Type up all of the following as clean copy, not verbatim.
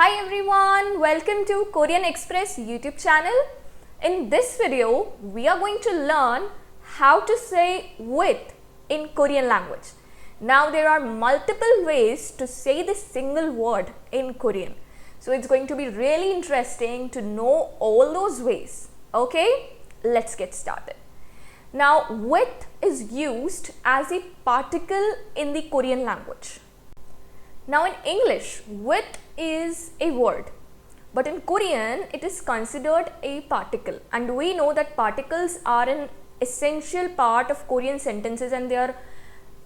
Hi everyone, welcome to Korean Express YouTube channel. In this video, we are going to learn how to say with in Korean language. Now there are multiple ways to say this single word in Korean. So it's going to be really interesting to know all those ways. Okay, let's get started. Now with is used as a particle in the Korean language. Now in English, with is a word, but in Korean it is considered a particle, and we know that particles are an essential part of Korean sentences and they are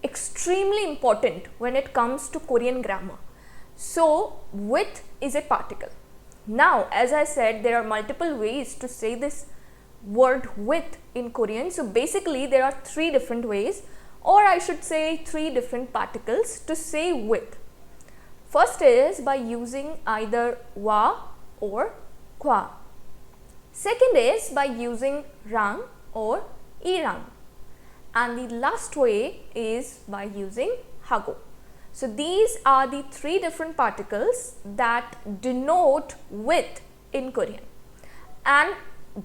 extremely important when it comes to Korean grammar. So with is a particle. Now as I said, there are multiple ways to say this word with in Korean. So basically there are three different ways, or I should say three different particles to say with. First is by using either wa or kwa. Second is by using rang or irang. And the last way is by using hago. So these are the three different particles that denote with in Korean. And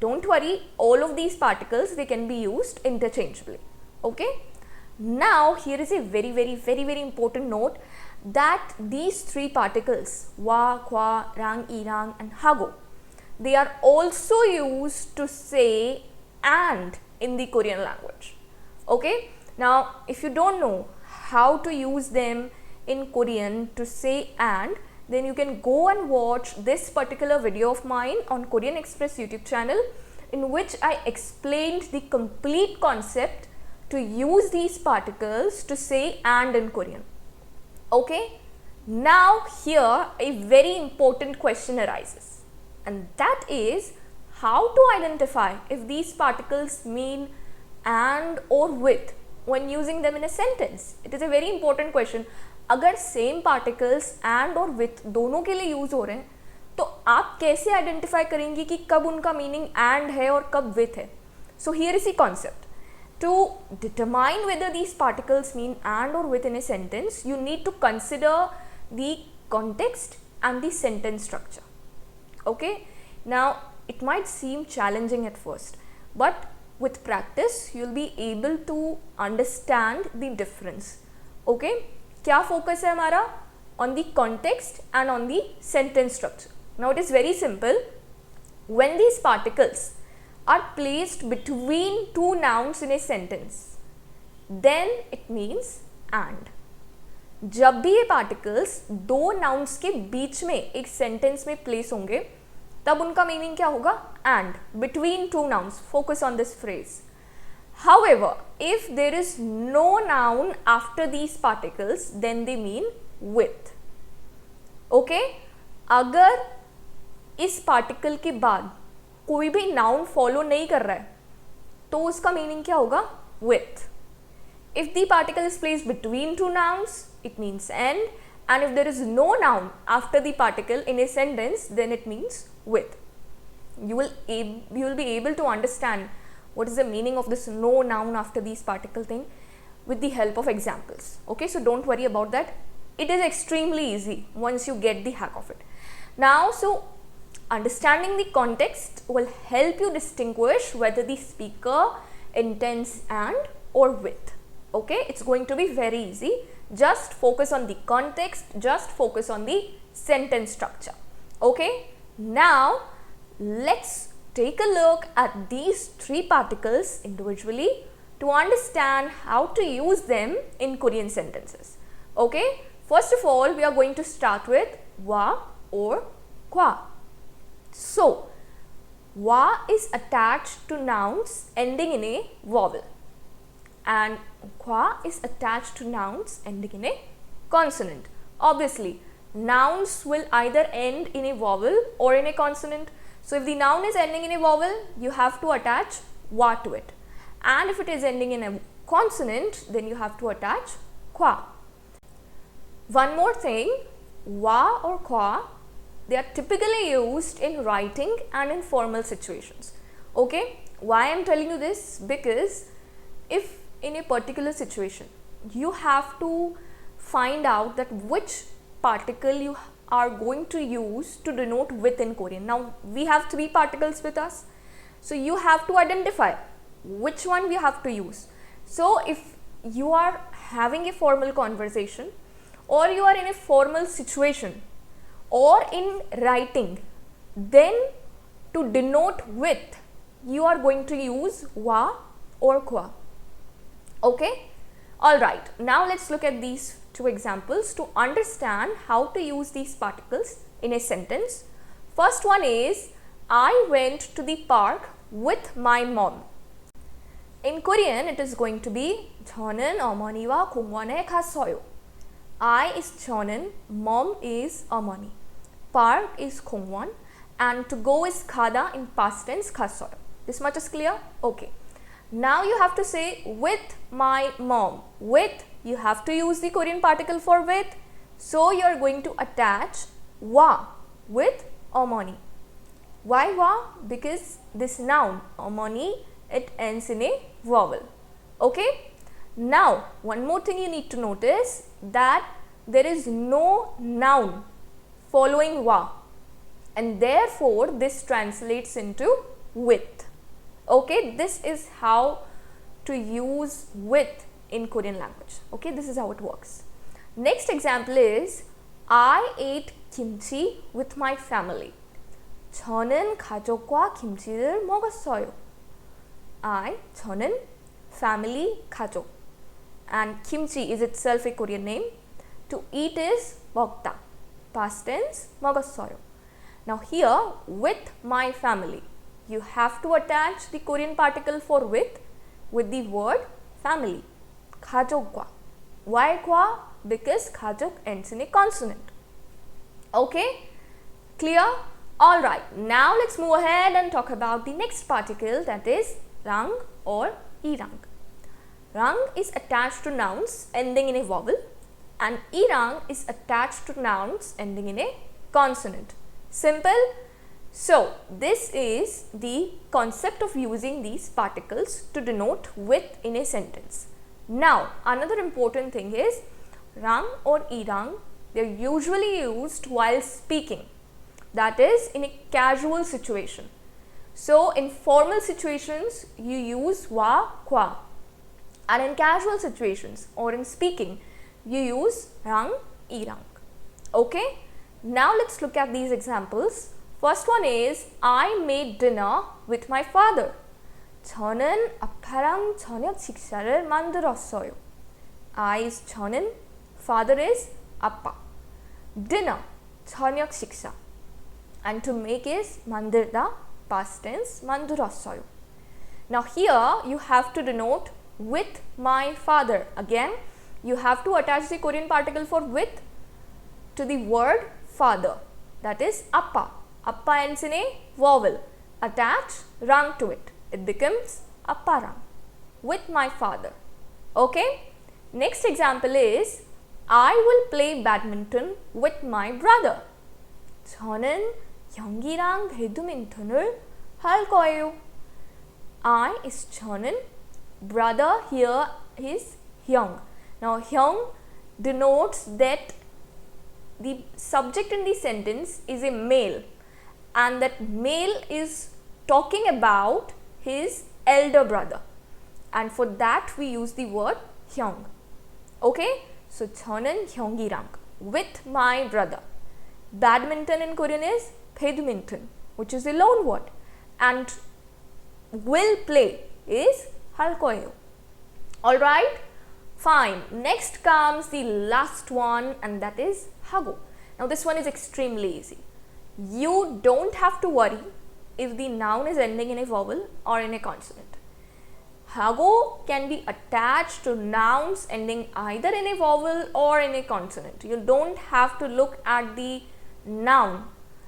don't worry, all of these particles, they can be used interchangeably. Okay? Now here is a very important note, that these three particles wa, kwa, rang, irang and hago, they are also used to say and in the Korean language. Okay, now if you don't know how to use them in Korean to say and, then you can go and watch this particular video of mine on Korean Express YouTube channel, in which I explained the complete concept to use these particles to say and in Korean. Okay, now here a very important question arises, and that is how to identify if these particles mean and or with when using them in a sentence. It is a very important question. अगर same particles and or with दोनों के लिए use हो रहे हैं, तो आप कैसे identify करेंगे कि कब उनका meaning and है और कब with है? So here is the concept. To determine whether these particles mean and or with in a sentence, you need to consider the context and the sentence structure. Okay, now it might seem challenging at first, but with practice you will be able to understand the difference. Okay, क्या focus है हमारा? On the context and on the sentence structure. Now it is very simple. When these particles are placed between two nouns in a sentence, then it means and. जब भी ये particles दो nouns के बीच में एक sentence में place होंगे, तब उनका meaning क्या होगा? And. Between two nouns. Focus on this phrase. However, if there is no noun after these particles, then they mean with. Okay? अगर इस particle के बाद कोई भी noun follow नहीं कर रहा है, तो उसका meaning क्या होगा? With. If the particle is placed between two nouns, it means and if there is no noun after the particle in a sentence, then it means with. You will be able to understand what is the meaning of this no noun after these particle thing with the help of examples. Okay, so don't worry about that. It is extremely easy once you get the hack of it. Now, so understanding the context will help you distinguish whether the speaker intends and or with. Okay, it's going to be very easy. Just focus on the context, just focus on the sentence structure. Okay, now let's take a look at these three particles individually to understand how to use them in Korean sentences. Okay, first of all, we are going to start with wa or kwa. So, wa is attached to nouns ending in a vowel, and kwa is attached to nouns ending in a consonant. Obviously, nouns will either end in a vowel or in a consonant. So, if the noun is ending in a vowel, you have to attach wa to it, and if it is ending in a consonant, then you have to attach kwa. One more thing, wa or kwa, they are typically used in writing and in formal situations. Okay, why I am telling you this? Because if in a particular situation you have to find out that which particle you are going to use to denote with in Korean? Now we have three particles with us, so you have to identify which one we have to use. So if you are having a formal conversation, or you are in a formal situation, or in writing, then to denote with you are going to use wa or kwa. Okay, alright, now let's look at these two examples to understand how to use these particles in a sentence. First one is, I went to the park with my mom. In Korean, it is going to be 저는 어머니와 공원에 갔어요. I is 저는, mom is 어머니, park is 공원, and to go is 가다 in past tense 갔어요. This much is clear? Okay. Now you have to say with my mom. With, you have to use the Korean particle for with. So you are going to attach wa with 어머니. Why wa? Because this noun 어머니, it ends in a vowel. Okay. Now one more thing you need to notice, that there is no noun following wa, and therefore this translates into with. Okay, this is how to use with in Korean language. Okay, this is how it works. Next example is, I ate kimchi with my family. 저는 가족과 김치를 먹었어요. I, 저는, family, 가족, and kimchi is itself a Korean name. To eat is 먹다, past tense 먹었어요. Now here, with my family, you have to attach the Korean particle for with the word family, 가족과. Why 과? Because 가족 ends in a consonant. Okay, clear? Alright, now let's move ahead and talk about the next particle, that is 랑 or irang. Rang is attached to nouns ending in a vowel, and irang is attached to nouns ending in a consonant. Simple. So this is the concept of using these particles to denote with in a sentence. Now another important thing is, rang or irang, they are usually used while speaking, that is in a casual situation. So in formal situations you use wa, kwa, and in casual situations or in speaking you use rang, irang. Okay, now let's look at these examples. First one is, I made dinner with my father. 저는 아빠랑 저녁 식사를 만들었어요. I is 저는, father is 아빠. Dinner, 저녁 식사, and to make is 만들다, past tense 만들었어요. Now here you have to denote with my father. Again, you have to attach the Korean particle for with to the word father, that is appa. Appa ends in a vowel. Attach rang to it. It becomes apparang. With my father. Okay. Next example is, I will play badminton with my brother. 저는 형이랑 배드민턴을 할 거예요. I is 저는, brother here is hyung. Now hyung denotes that the subject in the sentence is a male, and that male is talking about his elder brother, and for that we use the word hyung. Okay, so 저는 형이랑, with my brother. Badminton in Korean is 배드민턴, which is a loan word, and will play is 할 거예요. Alright, fine. Next comes the last one, and that is 하고. Now this one is extremely easy. You don't have to worry if the noun is ending in a vowel or in a consonant. 하고 can be attached to nouns ending either in a vowel or in a consonant. You don't have to look at the noun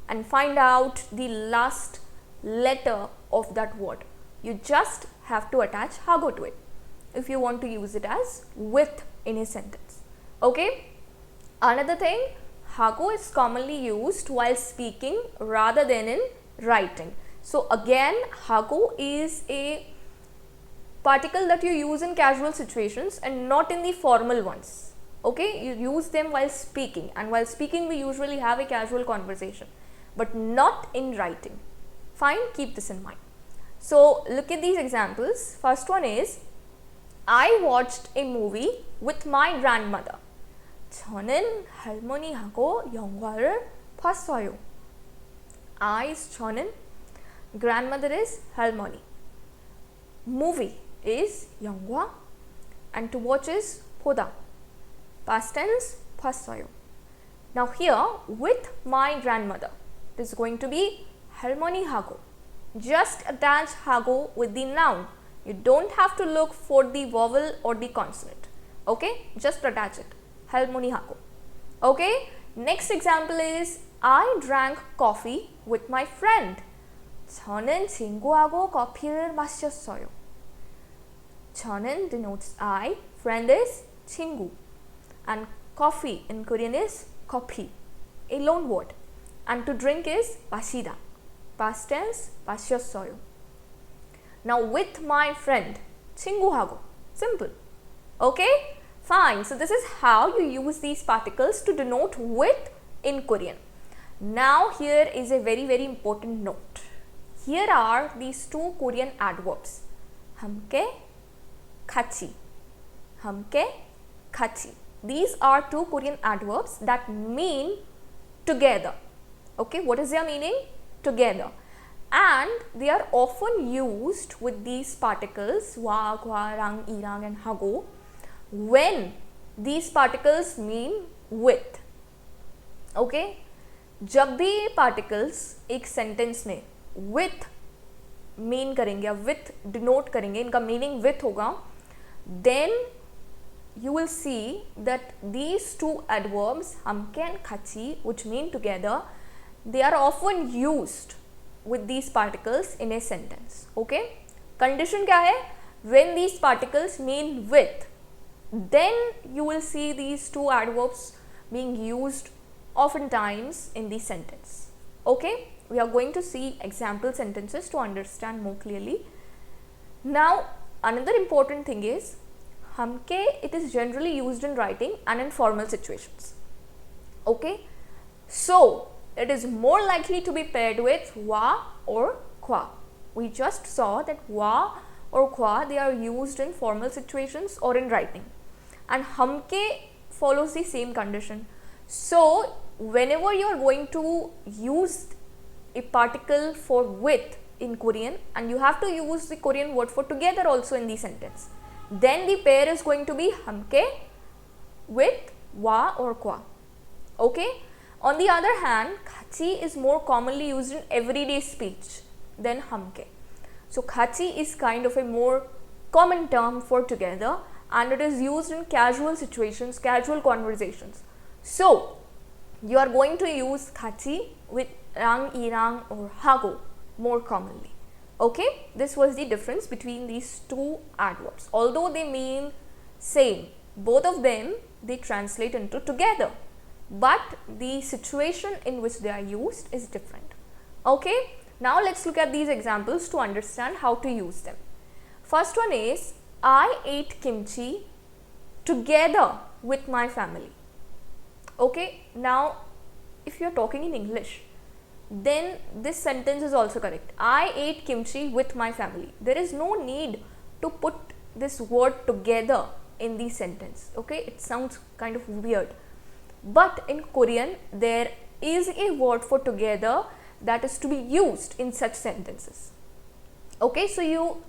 and find out the last letter of that word. You just have to attach hago to it if you want to use it as with in a sentence. Okay. Another thing, hago is commonly used while speaking rather than in writing. So again, hago is a particle that you use in casual situations and not in the formal ones. Okay, you use them while speaking, and while speaking we usually have a casual conversation, but not in writing. Fine, keep this in mind. So look at these examples. First one is, I watched a movie with my grandmother. 저는 할머니하고 영화를 봤어요. I is 저는, grandmother is 할머니. Movie is 영화, and to watch is 보다. Past tense 봤어요. Now here, with my grandmother, this is going to be 할머니하고. Just attach 하고 with the noun. You don't have to look for the vowel or the consonant. Okay, just attach it. 할머니하고. Okay, next example is, I drank coffee with my friend. 저는 친구하고 커피를 마셨어요. 저는 denotes I, friend is 친구, and coffee in Korean is 커피, a loan word, and to drink is 마시다. Past tense 마셨어요. Now with my friend, 친구하고. Simple. Okay, fine. So this is how you use these particles to denote with in Korean. Now here is a very important note. Here are these two Korean adverbs, 함께, 같이. 함께, 같이. These are two Korean adverbs that mean together. Okay, what is their meaning? Together. And they are often used with these particles wa, kwa, rang, irang and hago when these particles mean with. Okay, जब भी ये particles एक sentence में with mean करेंगे या with denote करेंगे, इनका meaning with होगा, then you will see that these two adverbs हमके and Khachi, which mean together, they are often used with these particles in a sentence. Okay, condition क्या है? When these particles mean with, then you will see these two adverbs being used oftentimes in the sentence. Okay, we are going to see example sentences to understand more clearly. Now another important thing is, हमके, it is generally used in writing and in formal situations. Okay, so it is more likely to be paired with wa or kwa. We just saw that wa or kwa, they are used in formal situations or in writing, and हमके follows the same condition. So whenever you are going to use a particle for with in Korean, and you have to use the Korean word for together also in the sentence, then the pair is going to be हमके with wa or kwa. Okay, on the other hand, Khachi is more commonly used in everyday speech than हमके. So Khachi is kind of a more common term for together, and it is used in casual situations, casual conversations. So you are going to use Khachi with rang, irang or hago more commonly. Okay, this was the difference between these two adverbs. Although they mean same, both of them, they translate into together, but the situation in which they are used is different. Okay, now let's look at these examples to understand how to use them. First one is, I ate kimchi together with my family. Okay, now if you are talking in English, then this sentence is also correct. I ate kimchi with my family. There is no need to put this word together in the sentence. Okay, it sounds kind of weird. But in Korean, there is a word for together that is to be used in such sentences. Okay, so you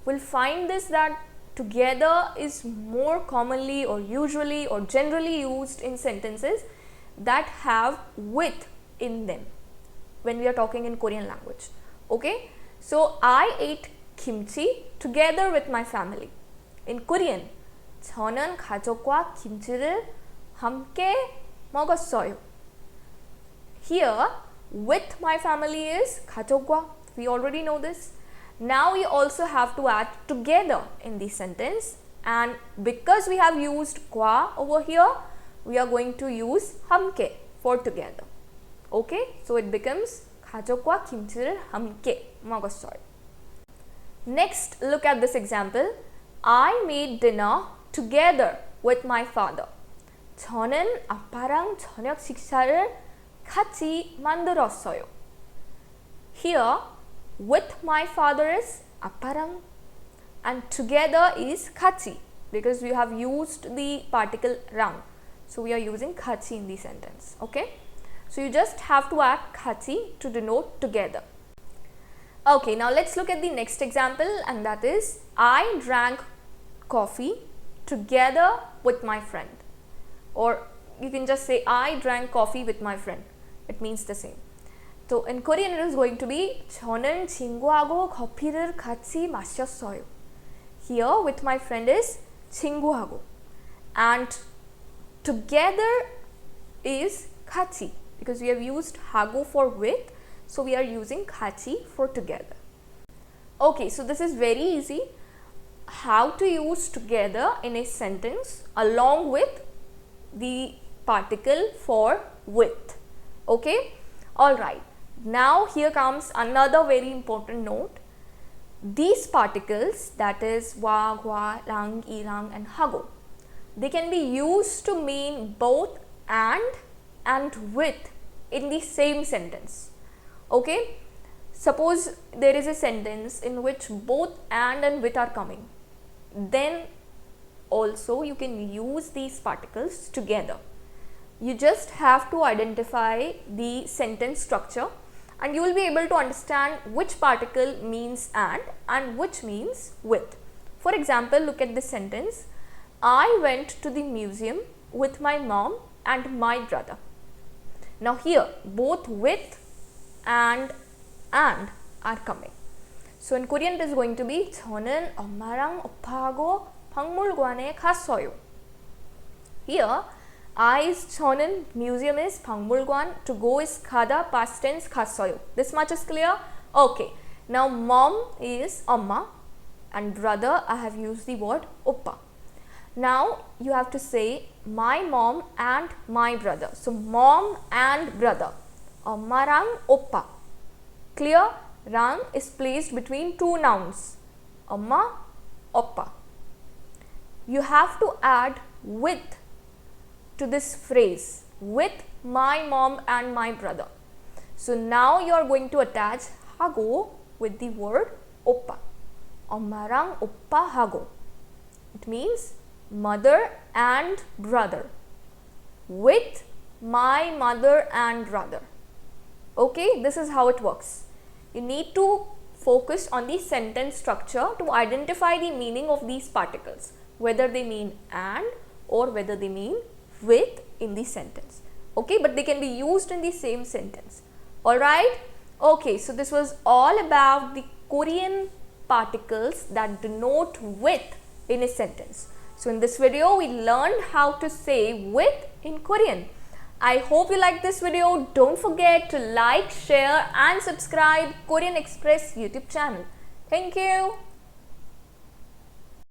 will find this, that together is more commonly or usually or generally used in sentences that have with in them when we are talking in Korean language. Okay, so I ate kimchi together with my family. In Korean, 저는 가족과 김치를 함께 먹었어요. Here, with my family is 가족과. We already know this. Now we also have to add together in the sentence, and because we have used kwa over here, we are going to use 함께 for together. Okay, so it becomes 가족과 김치를 함께 먹었어요. Next, look at this example. I made dinner together with my father. 저는 아빠랑 저녁 식사를 같이 만들었어요. Here, with my father is 아빠랑 and together is 같이 because we have used the particle 랑. So we are using 같이 in the sentence. Okay? So you just have to add 같이 to denote together. Okay, now let's look at the next example, and that is I drank coffee together with my friend. Or you can just say I drank coffee with my friend. It means the same. So in Korean it is going to be 저는 친구하고 커피를 같이 마셨어요. Here with my friend is 친구하고 and together is 같이 because we have used 하고 for with, so we are using 같이 for together. Okay, so this is very easy. How to use together in a sentence along with the particle for with. Okay, all right. Now here comes another very important note. These particles, that is wa, gwa, lang, ilang and hago, they can be used to mean both and with in the same sentence. Okay, suppose there is a sentence in which both and with are coming, then also you can use these particles together. You just have to identify the sentence structure and you will be able to understand which particle means and which means with. For example, look at this sentence. I went to the museum with my mom and my brother. Now here both with and are coming. So in Korean it is going to be 저는 엄마랑 오빠하고 박물관에 갔어요. Here I is 저는, museum is 박물관, to go is 가다, past tense 갔어요. This much is clear? Okay. Now mom is 엄마 and brother I have used the word 오빠. Now you have to say my mom and my brother. So mom and brother. 엄마랑 오빠. Clear? 랑 is placed between two nouns. 엄마, 오빠. You have to add with to this phrase, with my mom and my brother. So now you are going to attach 하고 with the word 오빠. 엄마랑 오빠하고. It means mother and brother. With my mother and brother. Okay, this is how it works. You need to focus on the sentence structure to identify the meaning of these particles, whether they mean and or whether they mean with in the sentence. Okay, but they can be used in the same sentence. Alright? Okay, so this was all about the Korean particles that denote with in a sentence. So in this video, we learned how to say with in Korean. I hope you liked this video. Don't forget to like, share and subscribe Korean Express YouTube channel. Thank you.